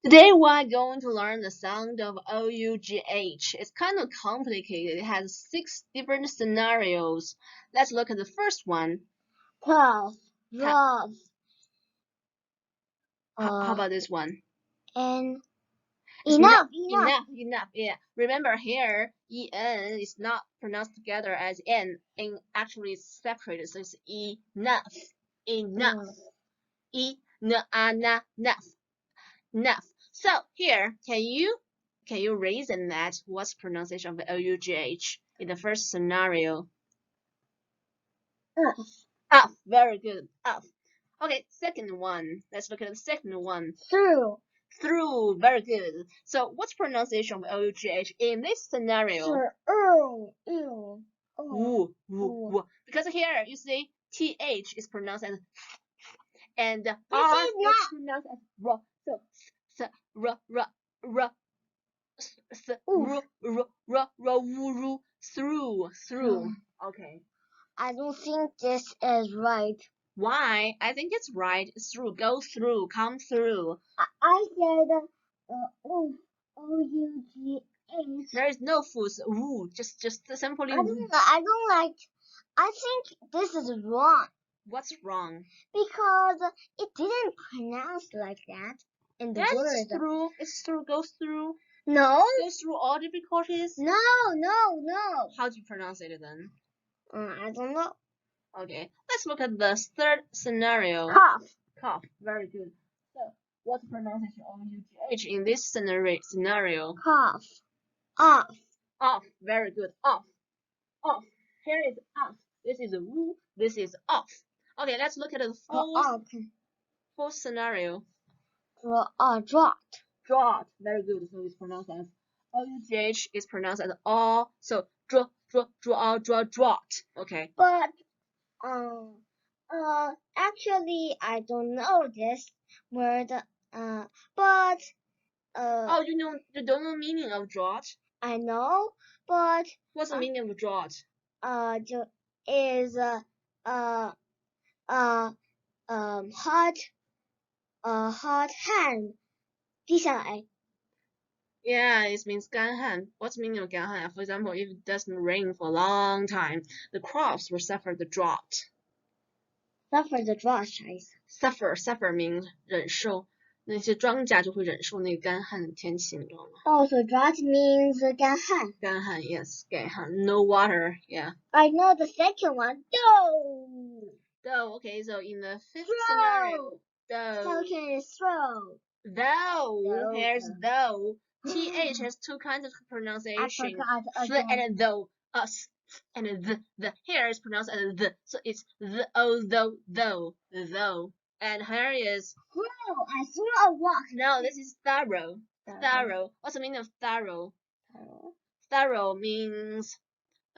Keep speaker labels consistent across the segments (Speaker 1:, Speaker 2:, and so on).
Speaker 1: Today we're going to learn the sound of ough. It's kind of complicated. It has 6 different scenarios. Let's look at the first one.
Speaker 2: Tough, rough.
Speaker 1: How about this one?
Speaker 2: And
Speaker 1: It's
Speaker 2: enough.
Speaker 1: Yeah. Remember here, en is not pronounced together as n. And actually it's separated, so it's enough. Enough. Enough. So here, can you reason that what's pronunciation of ough in the first scenario? Up. Very good. Up. Okay, second one. Let's look at the second one.
Speaker 2: Through.
Speaker 1: Through. Very good. So what's pronunciation of ough in this scenario? Woo. Because here you see th is pronounced as and r is pronounced as r. So through. Okay.
Speaker 2: I don't think this is right.
Speaker 1: Why? I think it's right. It's through. Go through. Come through.
Speaker 2: I said O-U-G-H.
Speaker 1: There is no food. Woo. Just simply.
Speaker 2: I don't like. I think this is wrong.
Speaker 1: What's wrong?
Speaker 2: Because it didn't pronounce like that in the word.
Speaker 1: It's through. It's through. Goes through.
Speaker 2: No.
Speaker 1: Goes through all difficulties.
Speaker 2: No.
Speaker 1: How do you pronounce it then?
Speaker 2: I don't know.
Speaker 1: Okay. Let's look at the third scenario. Cough. Very good. So, what's pronunciation of ough in this scenario?
Speaker 2: Cough. Off.
Speaker 1: Very good. Off. Here is off. This is woo. This is off. Okay, let's look at the fourth scenario.
Speaker 2: Dropped.
Speaker 1: Very good. So it's pronounced as ough is pronounced as all. So dropped. Okay.
Speaker 2: But actually I don't know this word. But
Speaker 1: oh, you don't know meaning of drought?
Speaker 2: I know, but
Speaker 1: what's the meaning of drought?
Speaker 2: Is hot hand 滴下来.
Speaker 1: Yeah, it means 干旱. What's the meaning of 干旱? For example, if it doesn't rain for a long time, the crops will suffer the drought.
Speaker 2: Suffer the drought.
Speaker 1: Suffer means 忍受，那些庄稼就会忍受那个干旱的天气，你知道吗？
Speaker 2: Also, drought means 干旱.
Speaker 1: 干旱 yes, 干旱 no water, yeah.
Speaker 2: I know the second one.
Speaker 1: Though, okay, so in the fifth scenario,
Speaker 2: Second is throw.
Speaker 1: Though, here's though. TH has 2 kinds of pronunciation. And though, us, and the here is pronounced as the, so it's the, though. And here is
Speaker 2: throw. I threw a rock.
Speaker 1: No, this is thorough. Thorough. What's the meaning of thorough? Thorough means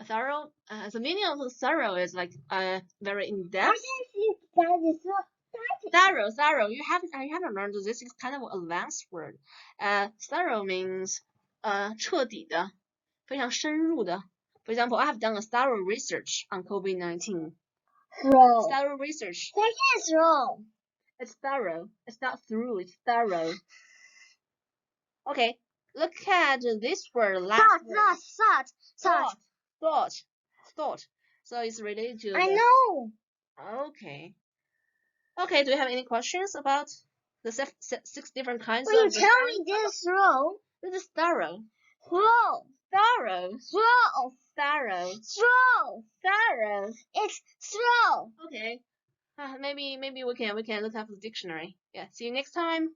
Speaker 1: thorough. The meaning of thorough is like very in depth. Thorough. You haven't learned this. Is kind of an advanced word. Thorough means 彻底的，非常深入的。For example, I have done a thorough research on COVID-19. Thorough research.
Speaker 2: Second is wrong.
Speaker 1: It's thorough. It's not through. It's thorough. Okay. Look at this word. Thought. So it's related to.
Speaker 2: I know.
Speaker 1: Okay. Okay, do you have any questions about the 6 different kinds
Speaker 2: Will
Speaker 1: of...
Speaker 2: you tell me this row?
Speaker 1: This is thorough.
Speaker 2: Thorough. It's throw.
Speaker 1: Okay. Maybe we can look up the dictionary. Yeah, see you next time.